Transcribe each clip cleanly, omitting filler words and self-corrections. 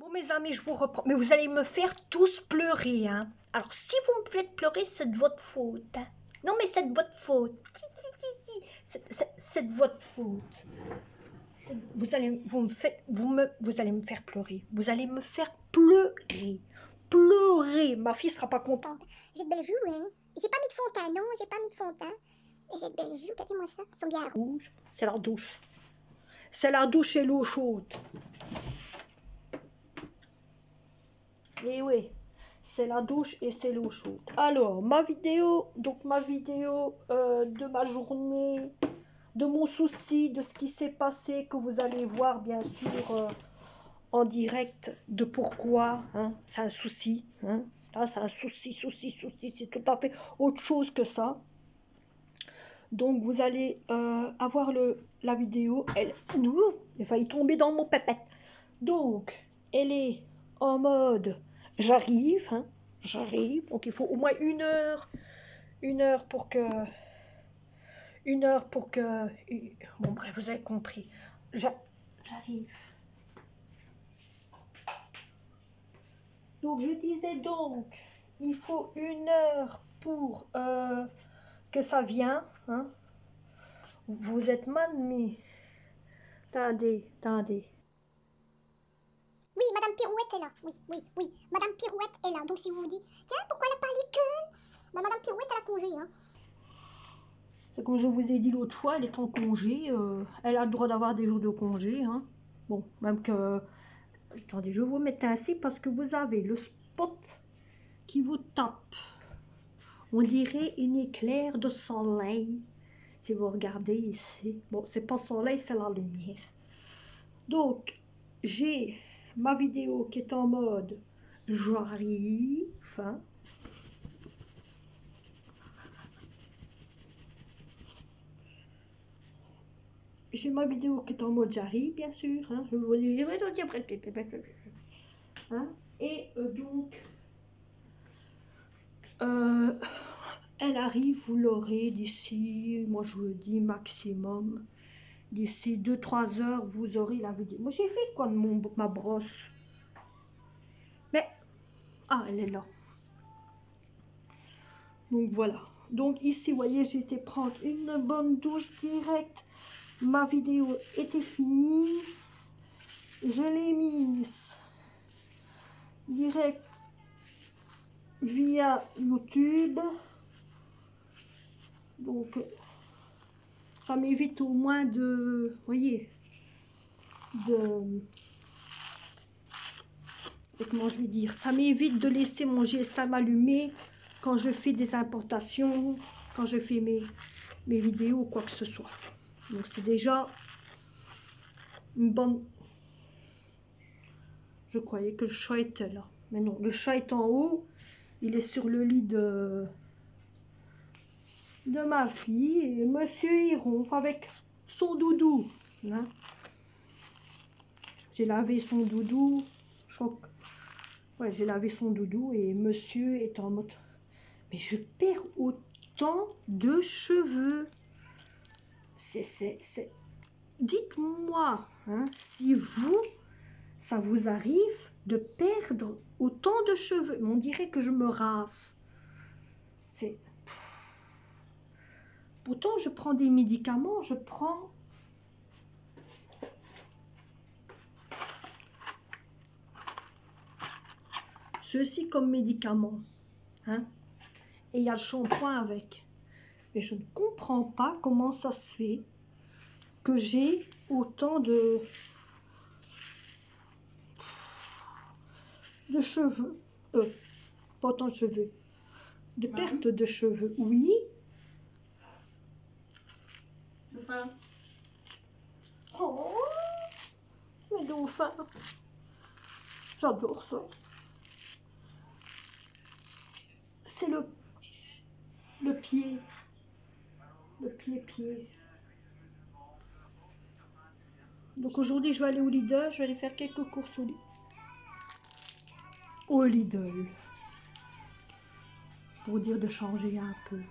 Bon, mes amis, je vous reprends. Mais vous allez me faire tous pleurer, hein. Alors, si vous me faites pleurer, c'est de votre faute, hein. Non, mais c'est de votre faute. C'est de votre faute. Vous allez me faire pleurer. Vous allez me faire pleurer. Pleurer. Ma fille sera pas contente. J'ai de belles joues, hein. J'ai pas mis de fond de teint, non, j'ai pas mis de fond de teint. Et j'ai de belles joues, regardez-moi ça. Elles sont bien rouges. C'est la douche. C'est la douche et l'eau chaude. Et oui, c'est la douche et c'est l'eau chaude. Alors, ma vidéo de ma journée, de mon souci, de ce qui s'est passé, que vous allez voir bien sûr en direct, de pourquoi, hein, c'est un souci, hein. Là, c'est un souci, c'est tout à fait autre chose que ça. Donc, vous allez avoir la vidéo, il a failli tomber dans mon pépette. Donc, elle est en mode j'arrive, hein, j'arrive. Donc, il faut au moins une heure pour que... Bon, bref, vous avez compris. J'arrive. Donc, je disais donc, il faut une heure pour que ça vienne, hein. Vous êtes mal, mais... Attendez. Oui, Madame Pirouette est là. Oui. Madame Pirouette est là. Donc si vous vous dites, tiens, pourquoi elle a parlé que... Bah, Madame Pirouette, elle a congé, hein. C'est comme je vous ai dit l'autre fois, elle est en congé. Elle a le droit d'avoir des jours de congé, hein. Bon, même que... Attendez, je vais vous mettre ainsi parce que vous avez le spot qui vous tape. On dirait une éclair de soleil. Si vous regardez ici. Bon, c'est pas soleil, c'est la lumière. Donc, j'ai ma vidéo qui est en mode j'arrive, hein. J'ai ma vidéo qui est en mode j'arrive, bien sûr, hein. Je vous dis, hein. Et donc, elle arrive, vous l'aurez d'ici, moi je vous dis maximum, d'ici 2-3 heures, vous aurez la vidéo. Moi j'ai fait quoi de ma brosse? Mais, ah, elle est là. Donc voilà. Donc ici, vous voyez, j'ai été prendre une bonne douche directe. Ma vidéo était finie. Je l'ai mise direct via YouTube. Donc, ça m'évite au moins de, vous voyez, comment je vais dire, ça m'évite de laisser mon GSM allumé quand je fais des importations, quand je fais mes vidéos ou quoi que ce soit. Donc c'est déjà une bonne... Je croyais que le chat était là. Mais non, le chat est en haut. Il est sur le lit de ma fille. Et monsieur il ronfle avec son doudou. Hein. J'ai lavé son doudou. Je crois que... Ouais, j'ai lavé son doudou et monsieur est en mode... Mais je perds autant de cheveux. Dites-moi, hein, si vous, ça vous arrive de perdre autant de cheveux. On dirait que je me rase. Pourtant, je prends des médicaments, je prends... Ceci comme médicament, hein, et il y a le shampoing avec. Mais je ne comprends pas comment ça se fait que j'ai autant de cheveux, pas autant de cheveux, de perte de cheveux, oui. Dauphin. Oh, mais dauphin, j'adore ça. C'est le pied, pied. Donc aujourd'hui, je vais aller au Lidl, je vais aller faire quelques courses au Lidl. Pour dire de changer un peu.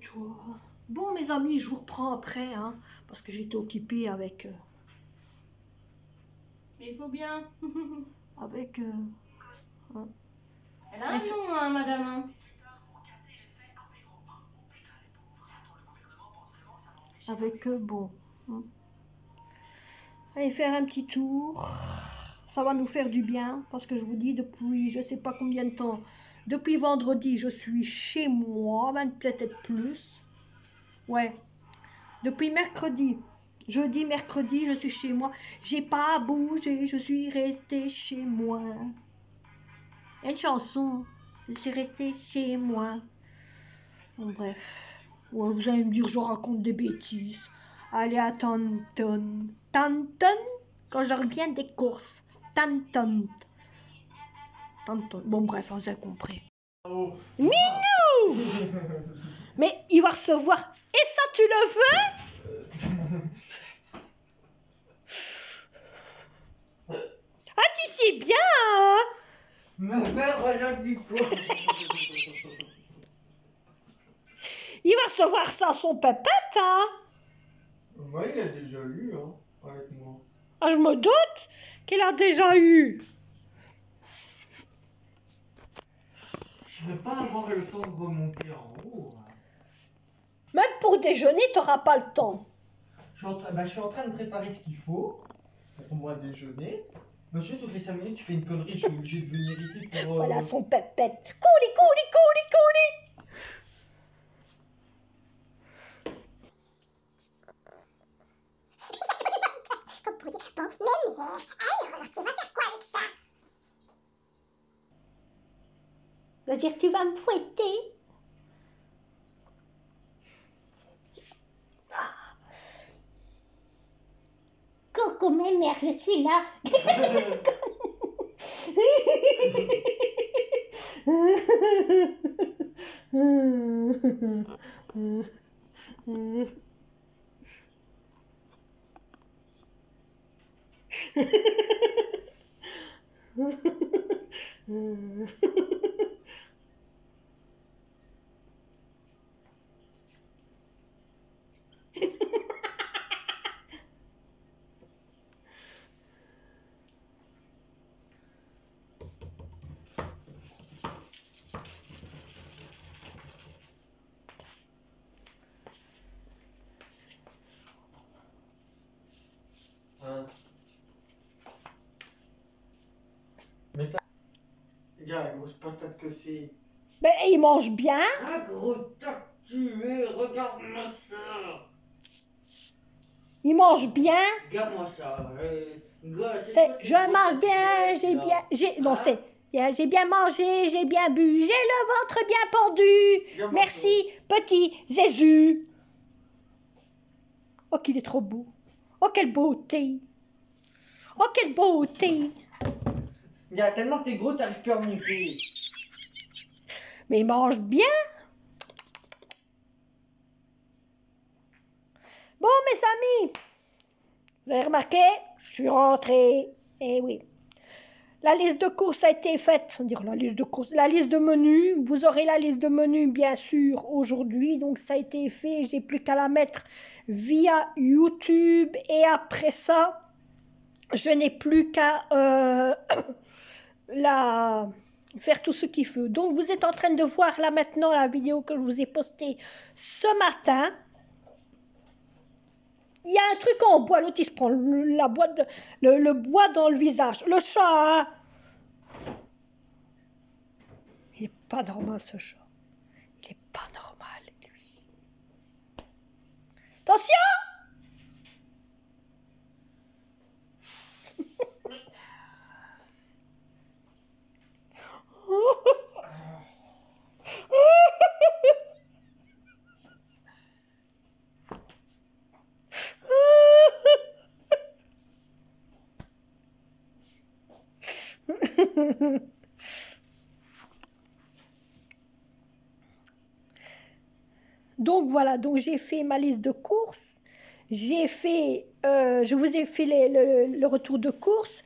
toi. Bon, mes amis, je vous reprends après, hein, parce que j'étais occupée avec... Mais il faut bien. avec... hein. Elle a un nom, hein, madame. Hein. Avec bon. Hein. Allez faire un petit tour. Ça va nous faire du bien, parce que je vous dis, depuis je sais pas combien de temps, depuis vendredi, je suis chez moi, même peut-être plus. Ouais. Depuis mercredi. Jeudi, mercredi, je suis chez moi. J'ai pas bougé, je suis restée chez moi. Il y a une chanson. Je suis restée chez moi. Bon, bref. Ouais, vous allez me dire, je raconte des bêtises. Allez à Tanton. Tanton, quand je reviens des courses. Tanton. Tanton. Bon, bref, on a compris. Oh. Minou. Mais il va recevoir. Et ça, tu le veux? Ah, tu sais bien, hein? Ma mère, regarde du coup. Il va recevoir ça, son pépette, hein? Moi, il a déjà eu, hein, avec moi. Ah, je me doute qu'il a déjà eu. Je vais pas avoir le temps de remonter en haut. Hein. Même pour déjeuner, tu n'auras pas le temps. Je suis en train de préparer ce qu'il faut pour moi déjeuner. Monsieur, toutes les 5 minutes, tu fais une connerie, je suis obligé de venir ici pour... Voilà son pépette. Couli, couli, couli, couli. Comme pour dire, bon, mais, alors, tu vas faire quoi avec ça? C'est-à-dire, tu vas me fouetter. Coucou, ma mère, je suis là. Hein. Mais pas... Regarde la grosse patate que c'est. Mais il mange bien. Ah, gros tac tu es, regarde-moi ça. Il mange bien. Regarde-moi ça. Je mange bien, non, j'ai bien mangé, j'ai bien bu, j'ai le ventre bien pendu. Merci, petit Jésus. Oh, qu'il est trop beau. Oh, quelle beauté. Oh, quelle beauté. Regarde, tellement t'es gros, t'arrives plus à monter. Mais il mange bien. Bon, mes amis, vous avez remarqué, je suis rentrée. Eh oui. La liste de courses a été faite, dire la liste de courses, la liste de menus. Vous aurez la liste de menus bien sûr aujourd'hui, donc ça a été fait. J'ai plus qu'à la mettre via YouTube et après ça, je n'ai plus qu'à faire tout ce qu'il faut. Donc vous êtes en train de voir là maintenant la vidéo que je vous ai postée ce matin. Il y a un truc en bois, l'autre il se prend la boîte le bois dans le visage. Le chat, hein. Il n'est pas normal ce chat. Il n'est pas normal, lui. Attention! Donc voilà, donc j'ai fait ma liste de courses, je vous ai fait le retour de courses,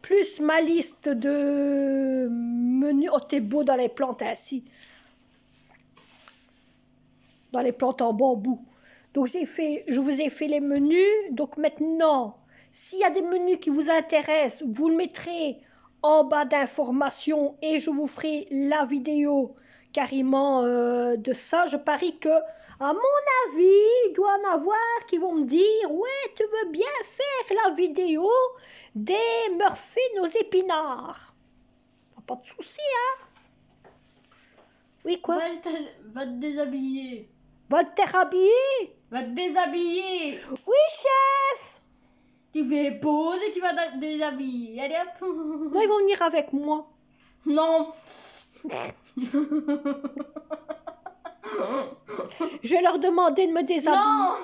plus ma liste de menus. Oh, t'es beau dans les plantes ainsi. dans les plantes en bambou. Donc je vous ai fait les menus. Donc maintenant, s'il y a des menus qui vous intéressent, vous le mettrez en bas d'informations et je vous ferai la vidéo carrément de ça. Je parie que, à mon avis, il doit en avoir qui vont me dire « Ouais, tu veux bien faire la vidéo des muffins aux épinards ?» Pas de souci, hein? Oui, quoi? Va te déshabiller. Va te rhabiller? Va te déshabiller. Oui, chef! Tu fais pause et tu vas te déshabiller. Allez hop. Non, ils vont venir avec moi. Non. Je vais leur demander de me déshabiller. Non.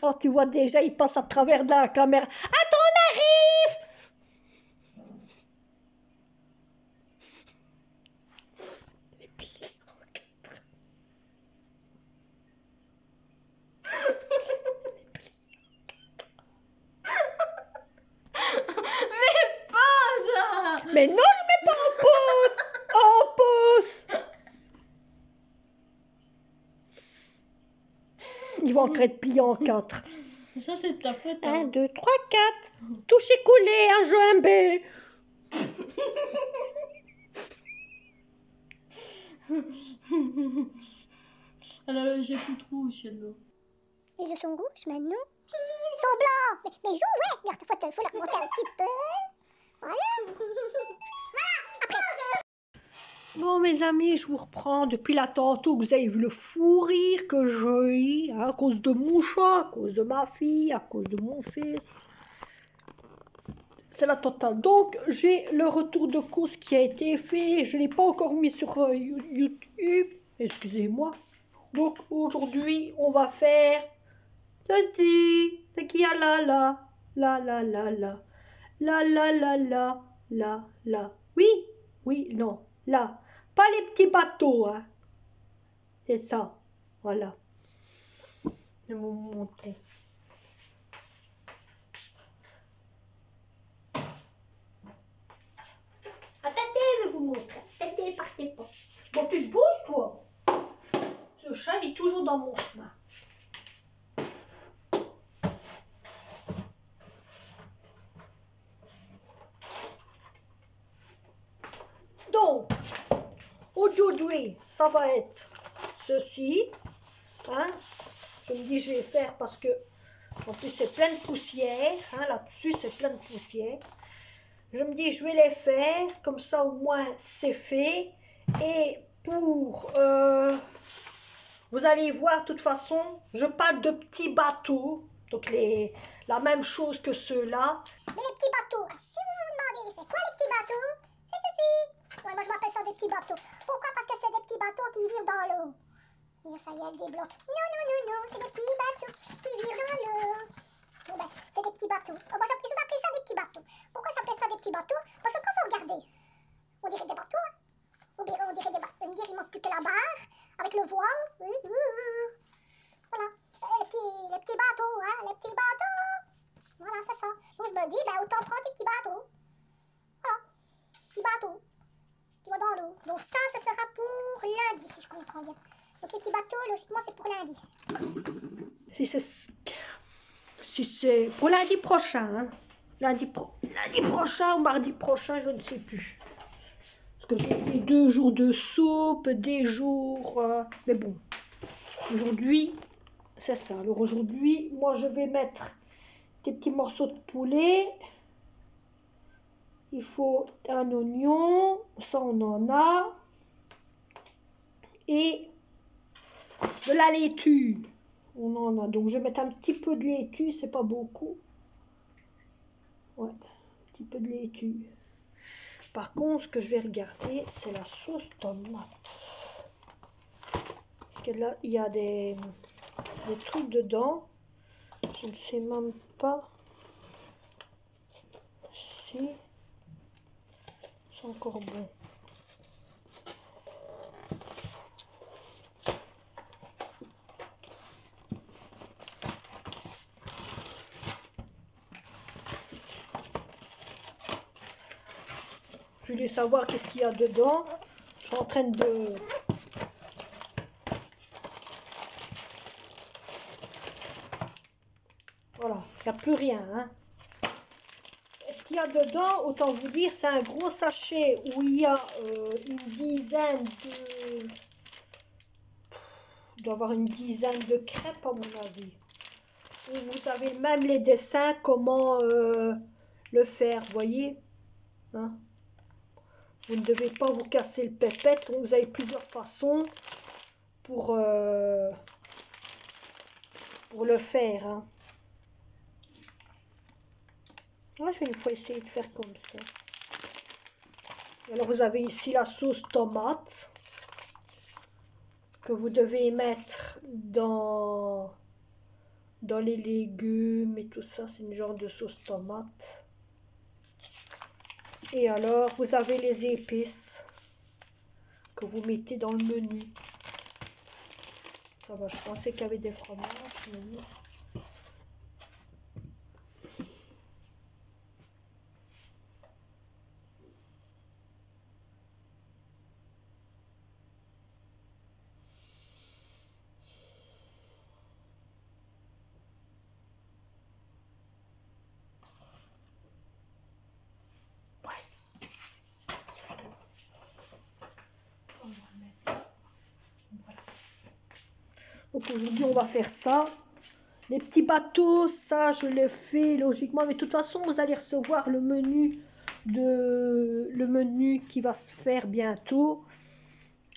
Alors, tu vois déjà, ils passent à travers de la caméra. Attends, on arrive! Les pliés en quatre. Mais pas. Mais non, je mets pas en pause! En pause! Ils vont encore être pliés en 4. Ça, c'est de ta faute. 1, 2, 3, 4. Touché collé, un joint B. Alors, j'ai plus trop aussi, alors. Les yeux sont rouges maintenant. Ils sont blancs. Mais joue, ouais. Faut leur monter un petit peu. Voilà. Bon, mes amis, je vous reprends depuis là tantôt que vous avez vu le fou rire que j'ai eu, hein, à cause de mon chat, à cause de ma fille, à cause de mon fils. C'est la totale. Donc, j'ai le retour de course qui a été fait. Je ne l'ai pas encore mis sur YouTube. Excusez-moi. Donc, aujourd'hui, on va faire... Tati, c'est qui a la la, la la la la, la la la la, la la. Oui, oui, non, là. Pas les petits bateaux, hein. C'est ça, voilà. Je vais vous montrer. Attendez, je vais vous montrer. Attendez, partez pas. Bon, tu te bouges, toi. Ce chat, il est toujours dans mon chemin. Donc, aujourd'hui, ça va être ceci. Hein. Je me dis, je vais faire parce que, en plus, c'est plein de poussière. Hein, là-dessus, c'est plein de poussière. Je me dis, je vais les faire. Comme ça, au moins, c'est fait. Et pour... vous allez voir, de toute façon, je parle de petits bateaux. Donc, la même chose que ceux-là. Mais les petits bateaux, si vous vous demandez c'est quoi les petits bateaux, c'est ceci. Ouais, moi je m'appelle ça des petits bateaux. Pourquoi? Parce que c'est des petits bateaux qui vivent dans l'eau. Et ça y est, elle débloque. Non, c'est des petits bateaux qui vivent dans l'eau. Bon ben, c'est des petits bateaux. Moi je vais appeler ça des petits bateaux. Pourquoi j'appelle ça des petits bateaux? Parce que quand vous regardez, on dirait des bateaux. Hein. On dirait des bateaux. On dirait il manque plus que la barre avec le voile. Voilà. Les petits bateaux, hein, les petits bateaux. Voilà, c'est ça. Donc je me dis, ben autant prendre des petits bateaux. Voilà. Petits bateaux qui vont dans l'eau. Donc ça, ce sera pour lundi, si je comprends bien. Donc les petits bateaux, logiquement, c'est pour lundi. Si c'est pour lundi prochain, hein. Lundi prochain ou mardi prochain, je ne sais plus. Parce que j'ai fait 2 jours de soupe, des jours... mais bon, aujourd'hui, c'est ça. Alors aujourd'hui, moi, je vais mettre des petits morceaux de poulet. Il faut un oignon, ça on en a. Et de la laitue. On en a. Donc je vais mettre un petit peu de laitue, c'est pas beaucoup. Ouais, un petit peu de laitue. Par contre, ce que je vais regarder, c'est la sauce tomate. Parce que là, il y a des trucs dedans. Je ne sais même pas si c'est encore bon. Je voulais savoir qu'est-ce qu'il y a dedans. Je suis en train de Il n'y a plus rien. Hein. Ce qu'il y a dedans, autant vous dire, c'est un gros sachet où il y a une dizaine de... Il doit y avoir une dizaine de crêpes à mon avis. Et vous avez même les dessins, comment le faire, voyez. Hein? Vous ne devez pas vous casser le pépette. Vous avez plusieurs façons pour le faire. Hein. Moi, je vais une fois essayer de faire comme ça. Alors, vous avez ici la sauce tomate que vous devez mettre dans les légumes et tout ça. C'est une genre de sauce tomate. Et alors, vous avez les épices que vous mettez dans le menu. Ça va, je pensais qu'il y avait des fromages. Mais non. Donc aujourd'hui on va faire ça. Les petits bateaux, ça je le fais logiquement. Mais de toute façon vous allez recevoir le menu qui va se faire bientôt.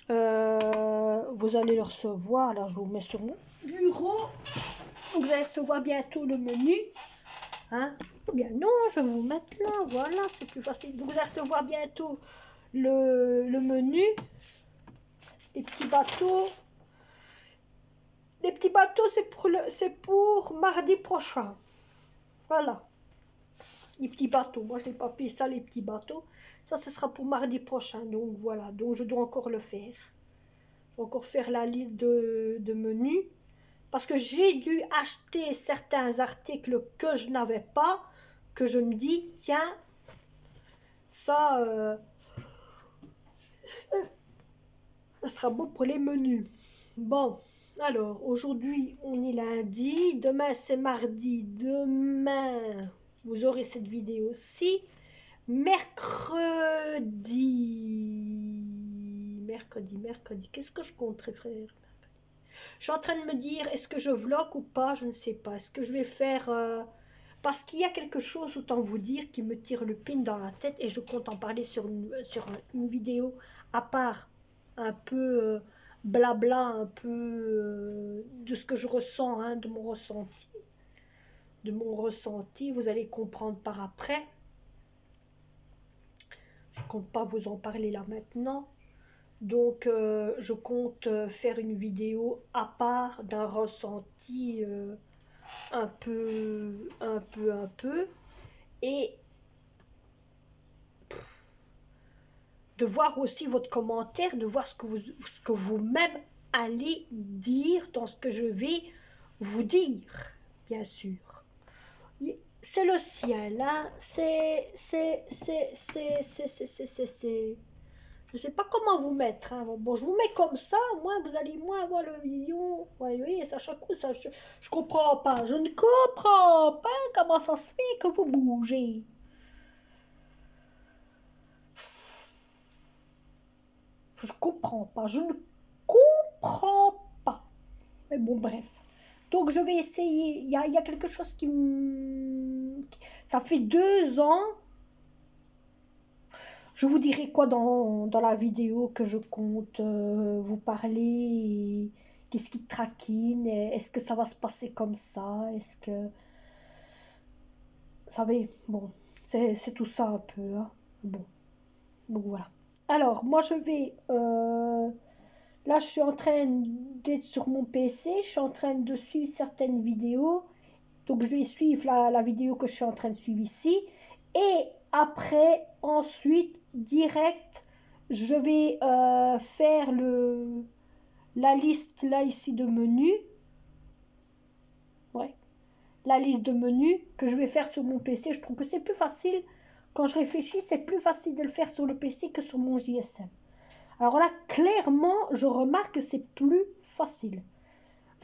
Vous allez le recevoir. Là je vous mets sur mon bureau. Vous allez recevoir bientôt le menu. Hein? Ou bien non, je vais vous mettre là. Voilà, c'est plus facile. Vous allez recevoir bientôt le menu. Les petits bateaux. Les petits bateaux, c'est pour mardi prochain. Voilà. Les petits bateaux. Moi, je n'ai pas payé ça, les petits bateaux. Ça, ce sera pour mardi prochain. Donc, voilà. Donc, je dois encore le faire. Je dois encore faire la liste de menus. Parce que j'ai dû acheter certains articles que je n'avais pas. Que je me dis, tiens, ça sera bon pour les menus. Bon. Alors, aujourd'hui, on est lundi. Demain, c'est mardi. Demain, vous aurez cette vidéo aussi. Mercredi. Qu'est-ce que je compterai, frère? Je suis en train de me dire, est-ce que je vlog ou pas? Je ne sais pas. Est-ce que je vais faire... Parce qu'il y a quelque chose, autant vous dire, qui me tire le pin dans la tête. Et je compte en parler sur une vidéo à part. Un peu... blabla un peu de ce que je ressens, hein, de mon ressenti, vous allez comprendre par après. Je compte pas vous en parler là maintenant, donc je compte faire une vidéo à part d'un ressenti un peu, et de voir aussi votre commentaire, de voir ce que vous-même allez dire dans ce que je vais vous dire, bien sûr. C'est le ciel, hein. Je sais pas comment vous mettre, hein. Bon, je vous mets comme ça, moi, vous allez moins avoir le million. Oui, et ça, chaque coup, ça, je comprends pas. Je ne comprends pas comment ça se fait que vous bougez. Je comprends pas, je ne comprends pas. Mais bon, bref. Donc, je vais essayer. Il y a quelque chose qui me... Ça fait 2 ans. Je vous dirai quoi dans la vidéo que je compte vous parler. Qu'est-ce qui traquine? Est-ce que ça va se passer comme ça? Est-ce que... Vous savez, bon, c'est tout ça un peu. Hein. Bon, donc voilà. Alors, moi, je vais... là, je suis en train d'être sur mon PC. Je suis en train de suivre certaines vidéos. Donc, je vais suivre la vidéo que je suis en train de suivre ici. Et après, ensuite, direct, je vais faire la liste, là, ici, de menus. Ouais. La liste de menus que je vais faire sur mon PC. Je trouve que c'est plus facile. Quand je réfléchis, c'est plus facile de le faire sur le PC que sur mon JSM. Alors là, clairement, je remarque que c'est plus facile.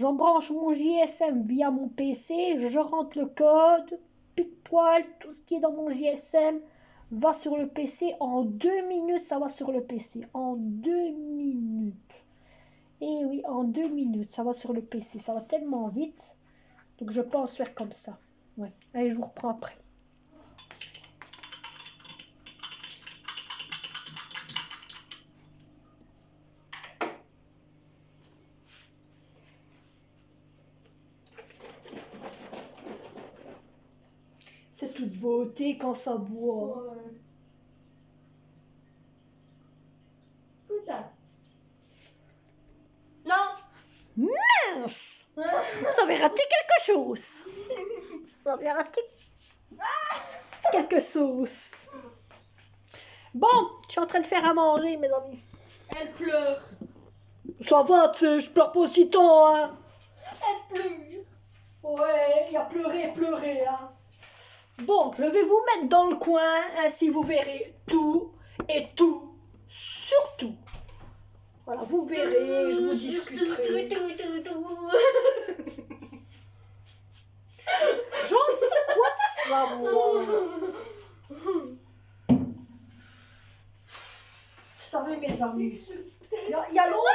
J'embranche mon JSM via mon PC, je rentre le code, pile-poil, tout ce qui est dans mon JSM va sur le PC. En 2 minutes, ça va sur le PC. En 2 minutes. Et oui, en 2 minutes, ça va sur le PC. Ça va tellement vite. Donc je pense faire comme ça. Ouais. Allez, je vous reprends après. C'est toute beauté quand ça boit. Ouais. Tout ça. Non. Mince! Vous avez raté quelque chose. Vous avez raté quelque chose. Bon, je suis en train de faire à manger, mes amis. Elle pleure. Ça va, tu sais, je pleure pas aussitôt, hein. Elle pleure. Ouais, il y a pleuré, hein. Bon, je vais vous mettre dans le coin, ainsi vous verrez tout et tout, surtout. Voilà, vous verrez, je vous discuterai. J'en fais quoi de ça, moi? Vous savez, mes amis, il y a l'autre.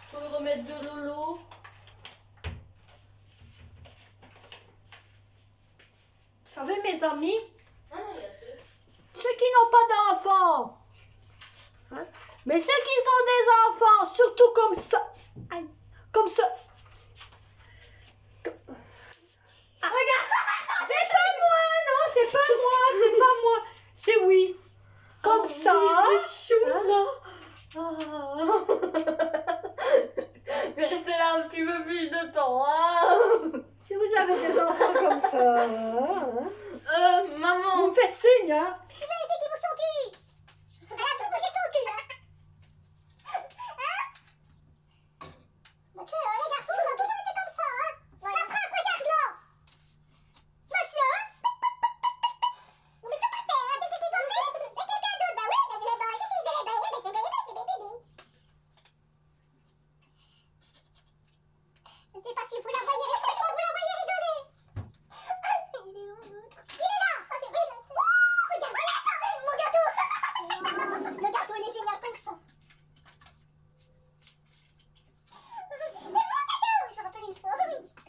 Faut remettre de Lolo. Vous savez, mes amis, ceux qui n'ont pas d'enfants, hein, mais ceux qui sont des enfants, surtout comme ça, aïe, comme ça. Ah, regarde, c'est pas moi, non, c'est pas moi, c'est oui, comme ça. Mais restez là un petit peu plus de temps, hein. Si vous avez des enfants comme ça, hein, Maman. vous me faites signe, hein. Je vais essayer qu'il bouge son cul. Elle a dit bouger son cul, hein. Mais tu sais, les garçons, ils ont toujours été comme ça, hein. La preuve, regarde-là. Monsieur. Mais tout par terre, hein. C'est qui conduit? C'est quelqu'un d'autre. Bah oui, mais les bains, j'utilise les bains, c'est bébé. Je sais pas si vous la voyez, mais je crois que vous la voyez rigoler. Il est où, l'autre? Il est là. Ah, c'est vrai. Regarde, mon gâteau. Le gâteau, il est génial comme ça. C'est mon cacao. Je me rappelle une fois.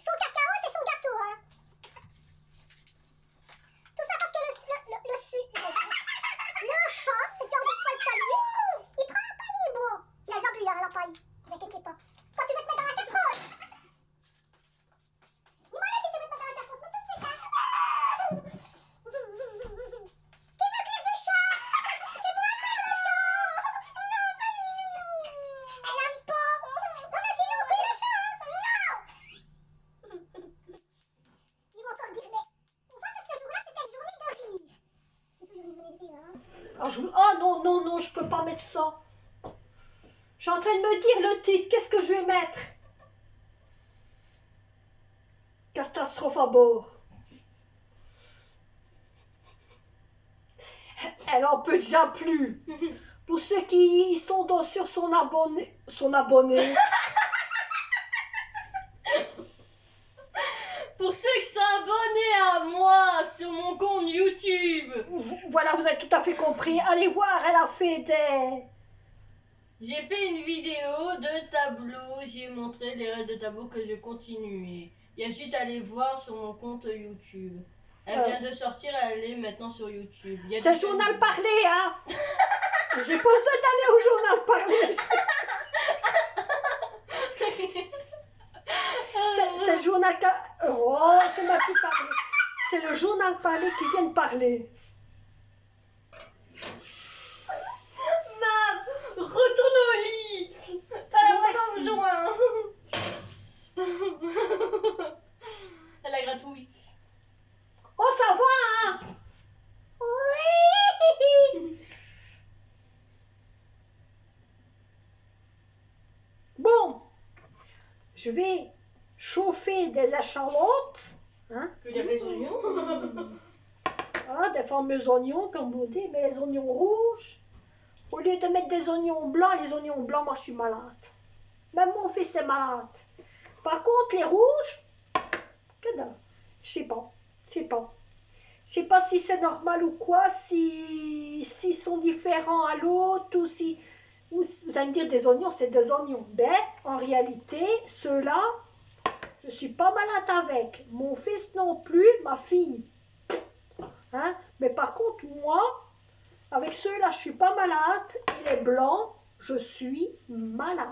Son cacao, c'est son gâteau, hein. Tout ça parce que le chat, c'est tu as envie de prendre le paille. Il prend la paille, il est beau. Il a déjà bu, hein, la paille. Ne t'inquiète pas. Toi, tu veux te mettre dans la casserole. Dis-moi là si tu veux te mettre dans la casserole. Mais tout de suite, hein. Qui veut que le chat? C'est moi, le chat. Non, elle aime pas. Non, mais sinon, oui, le chat. Non. Ils vont encore dire, mais on voit que ce jour-là, c'était une journée de rire. C'est toujours une journée de rire, hein. Ah non, je peux pas mettre ça. Je suis en train de me dire le titre, qu'est-ce que je vais mettre? Catastrophe à bord. Elle en peut déjà plus. Pour ceux qui sont sur son abonné. Pour ceux qui sont abonnés à moi sur mon compte YouTube. Voilà, vous avez tout à fait compris. Allez voir, elle a fait des... J'ai fait une vidéo de tableau, j'ai montré les règles de tableau que je continue. Il y a juste à aller voir sur mon compte YouTube. Elle vient de sortir, elle est maintenant sur YouTube. Il y a C'est le des journal vidéos. parlé, hein. J'ai pas besoin d'aller au journal parlé. C'est le journal... Oh, c'est ma petite parlée. C'est le journal parlé qui vient de parler. Mam, retourne au lit. T'as la voix dans le joint. Elle a gratouille. Oh, ça va, hein. Oui. Bon, je vais chauffer des échalotes. Hein? Tu veux dire les oignons? Voilà, des fameux oignons, comme on dit, mais les oignons rouges. Au lieu de mettre des oignons blancs, les oignons blancs, moi je suis malade. Même mon fils est malade. Par contre, les rouges, que dalle. Je sais pas. Je sais pas si c'est normal ou quoi, s'ils sont différents à l'autre, ou si... Vous allez me dire, des oignons, c'est des oignons. Mais, en réalité, ceux-là, je suis pas malade avec. Mon fils non plus, ma fille. Hein? Mais par contre, moi, avec ceux-là, je suis pas malade. Et les blancs, je suis malade.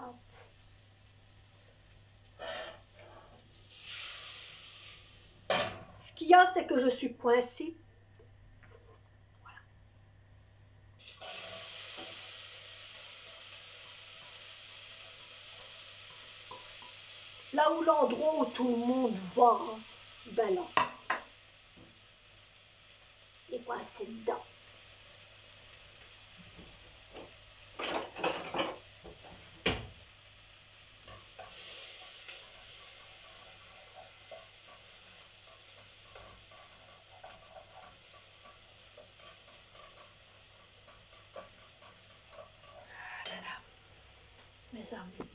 Ce qu'il y a, c'est que je suis coincée. Voilà. Là où l'endroit où tout le monde va, ben là. Et coincée dedans. Mes amis.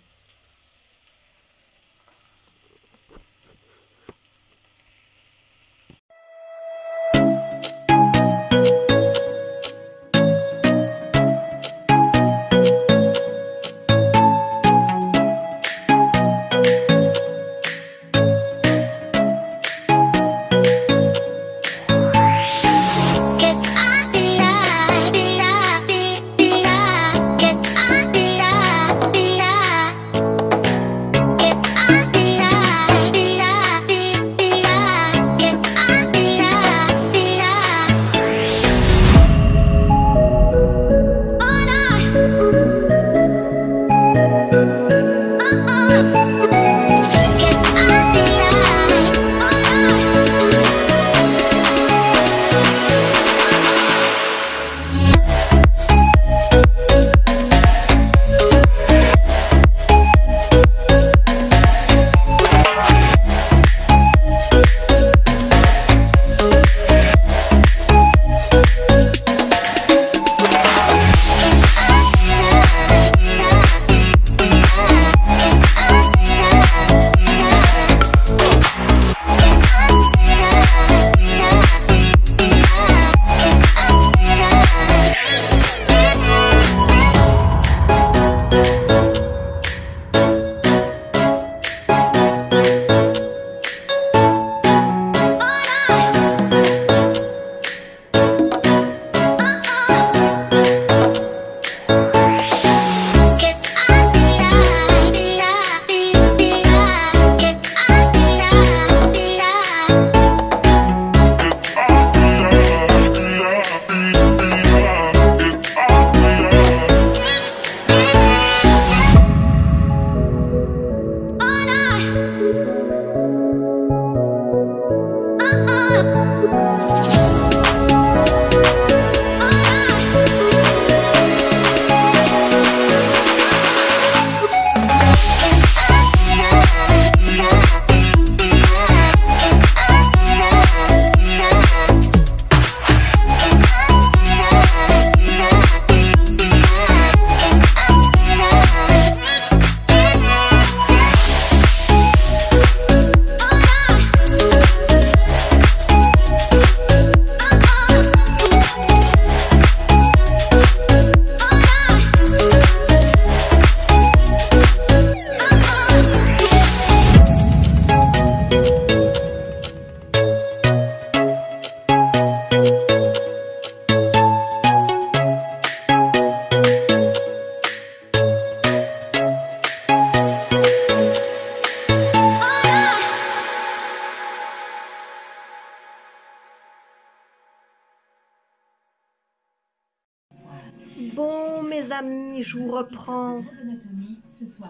Bon, mes amis, je vous reprends.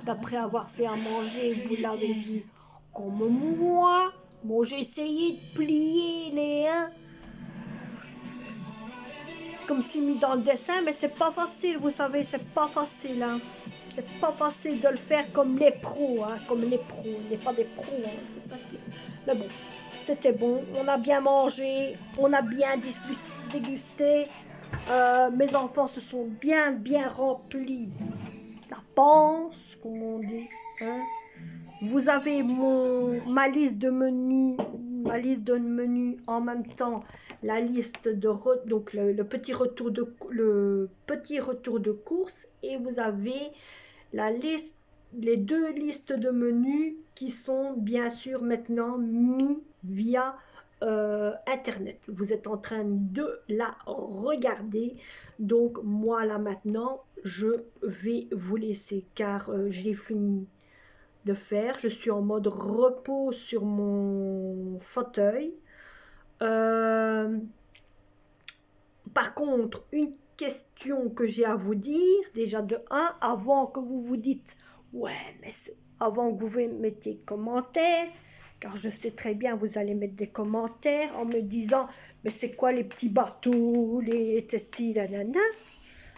D'après avoir fait à manger, vous l'avez vu, comme moi. Bon, j'ai essayé de plier les comme c'est mis dans le dessin, mais c'est pas facile, vous savez, c'est pas facile. Hein. C'est pas facile de le faire comme les pros, hein, comme les pros. On n'est pas des pros, hein, c'est ça qui est. Mais bon, C'était bon, on a bien mangé, on a bien dégusté. Mes enfants se sont bien remplis la panse, comme on dit. Hein. Vous avez ma liste de menus, en même temps la liste de donc le petit retour de course, et vous avez la liste, les deux listes de menus qui sont bien sûr maintenant mis via internet. Vous êtes en train de la regarder, donc moi là maintenant je vais vous laisser car j'ai fini de faire. Je suis en mode repos sur mon fauteuil. Par contre, une question que j'ai à vous dire, déjà de 1, avant que vous vous dites, ouais, mais avant que vous mettiez commentaires, car je sais très bien, vous allez mettre des commentaires en me disant, mais c'est quoi les petits bateaux, les testis, la nana.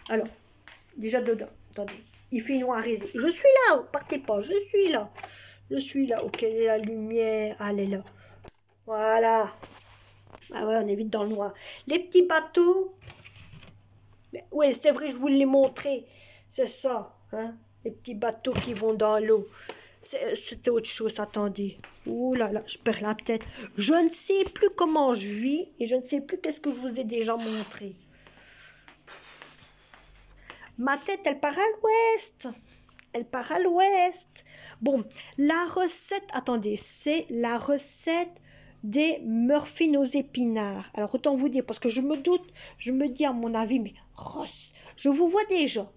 Alors, déjà dedans, attendez, il fait noirisé. Je suis là, partez pas, je suis là. Je suis là. Ok, la lumière, elle est là. Voilà. Ah ouais, on est vite dans le noir. Les petits bateaux. Oui, c'est vrai, je vous l'ai montré. C'est ça, hein. Les petits bateaux qui vont dans l'eau. C'était autre chose, attendez. Ouh là là, je perds la tête. Je ne sais plus comment je vis et je ne sais plus qu'est-ce que je vous ai déjà montré. Ma tête, elle part à l'ouest. Elle part à l'ouest. Bon, la recette, attendez, c'est la recette des muffins aux épinards. Alors, autant vous dire, parce que je me doute, je me dis à mon avis, mais je vous vois déjà.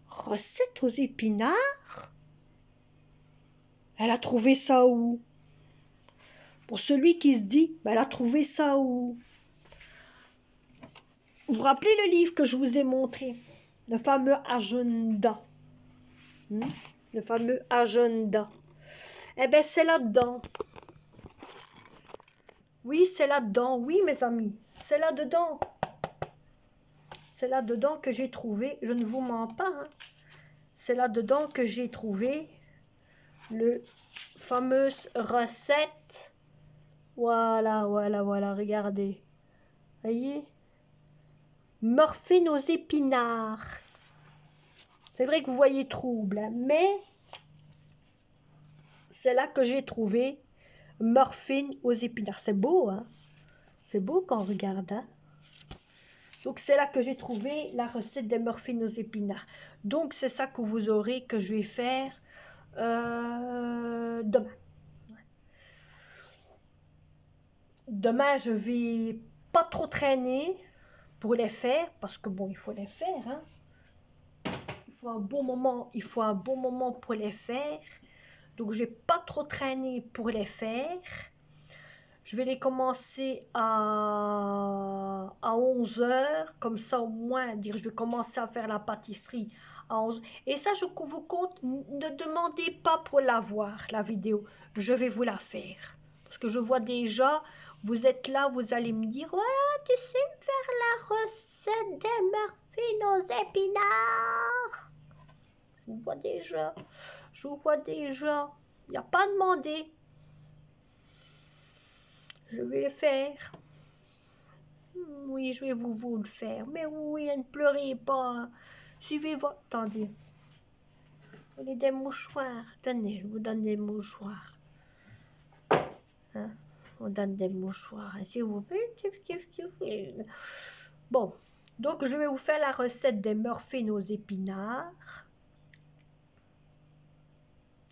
Recette aux épinards? Elle a trouvé ça où? Pour celui qui se dit, elle a trouvé ça où? Vous vous rappelez le livre que je vous ai montré? Le fameux agenda. Le fameux agenda. Eh bien, c'est là-dedans. Oui, c'est là-dedans. Oui, mes amis, c'est là-dedans. C'est là-dedans que j'ai trouvé, je ne vous mens pas, hein. C'est là-dedans que j'ai trouvé le fameuse recette. Voilà, regardez. Voyez? Muffins aux épinards. C'est vrai que vous voyez trouble, hein, mais c'est là que j'ai trouvé muffins aux épinards. C'est beau, hein? C'est beau quand on regarde, hein? Donc c'est là que j'ai trouvé la recette des muffins aux épinards. Donc c'est ça que vous aurez, que je vais faire demain. Demain je vais pas trop traîner pour les faire, parce que bon, il faut les faire, hein. Il faut un bon moment pour les faire. Donc je vais pas trop traîner pour les faire. Je vais les commencer à 11h, comme ça au moins, dire je vais commencer à faire la pâtisserie à 11h. Et ça, je vous compte, ne demandez pas pour la voir, la vidéo. Je vais vous la faire. Parce que je vois déjà, vous êtes là, vous allez me dire, ouais, tu sais me faire la recette des muffins aux épinards. Je vous vois déjà. Il n'y a pas à demander. Je vais le faire. Oui, je vais vous le faire. Mais oui, ne pleurez pas. Suivez votre... Attendez. Vous voulez des mouchoirs? Tenez, je vous donne des mouchoirs. Hein? On donne des mouchoirs. S'il vous plaît. Bon. Donc, je vais vous faire la recette des muffins aux épinards.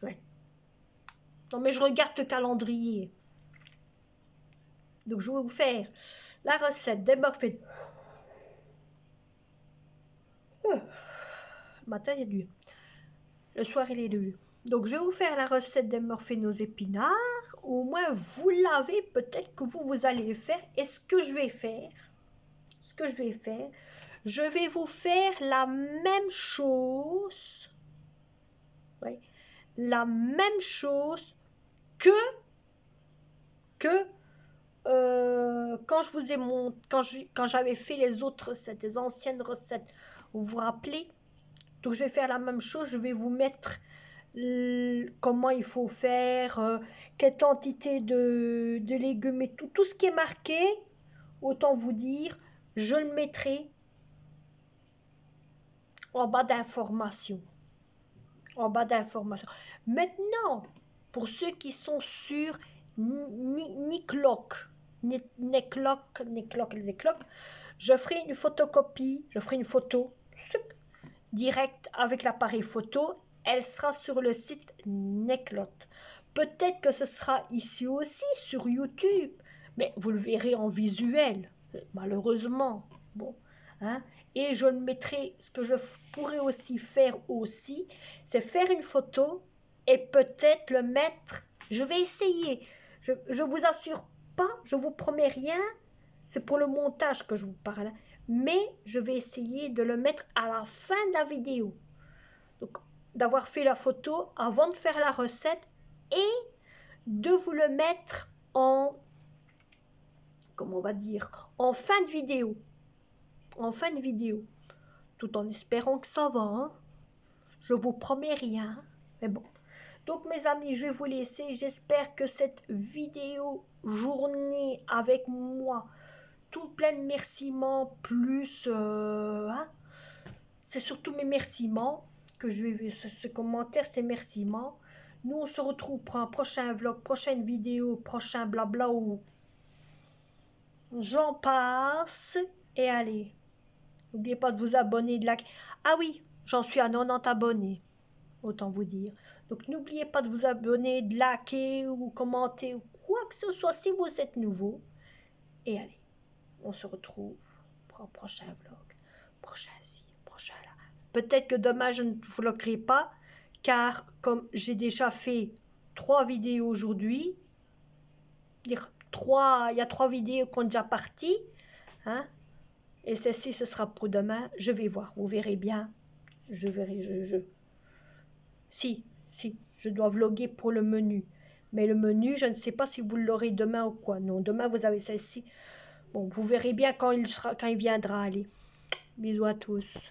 Ouais. Non, mais je regarde le calendrier. Donc, je vais vous faire la recette des muffins. Le matin, il est dur. Le soir, il est dur. Donc, je vais vous faire la recette des muffins aux épinards. Au moins, vous l'avez. Peut-être que vous allez le faire. Et ce que je vais faire, je vais vous faire la même chose. Oui, la même chose que quand je vous ai montré, quand j'avais fait les autres recettes, les anciennes recettes. Vous vous rappelez? Donc je vais faire la même chose, je vais vous mettre comment il faut faire, quelle quantité de légumes et tout ce qui est marqué, autant vous dire, je le mettrai en bas d'information. En bas d'information. Maintenant, pour ceux qui sont sur Nicloc, je ferai une photocopie, je ferai une photo directe avec l'appareil photo. Elle sera sur le site Neclot. Peut-être que ce sera ici aussi sur YouTube, mais vous le verrez en visuel, malheureusement. Bon, hein. Et je le mettrai, ce que je pourrais aussi faire aussi, c'est faire une photo et peut-être le mettre. Je vais essayer. Je vous assure pas, je vous promets rien. C'est pour le montage que je vous parle. Mais je vais essayer de le mettre à la fin de la vidéo. Donc, d'avoir fait la photo avant de faire la recette et de vous le mettre en, comment on va dire, en fin de vidéo. En fin de vidéo. Tout en espérant que ça va. Hein. Je vous promets rien. Mais bon. Donc mes amis, je vais vous laisser. J'espère que cette vidéo journée avec moi, tout plein de remerciements, plus... hein, c'est surtout mes remerciements que je vais... Ce commentaire, c'est remerciements. Nous, on se retrouve pour un prochain vlog, prochaine vidéo, prochain blabla où j'en passe. Et allez. N'oubliez pas de vous abonner, de liker. Ah oui, j'en suis à 90 abonnés, autant vous dire. Donc n'oubliez pas de vous abonner, de liker ou commenter ou quoi que ce soit si vous êtes nouveau. Et allez, on se retrouve pour un prochain vlog. Prochain ci, prochain là. Peut-être que demain je ne vloguerai pas, car comme j'ai déjà fait 3 vidéos aujourd'hui, il y a 3 vidéos qui ont déjà parti, hein. Et celle-ci, ce sera pour demain. Je vais voir. Vous verrez bien. Je verrai. Si, je dois vloguer pour le menu. Mais le menu, je ne sais pas si vous l'aurez demain ou quoi. Non, demain, vous avez celle-ci. Bon, vous verrez bien quand il viendra. Allez. Bisous à tous.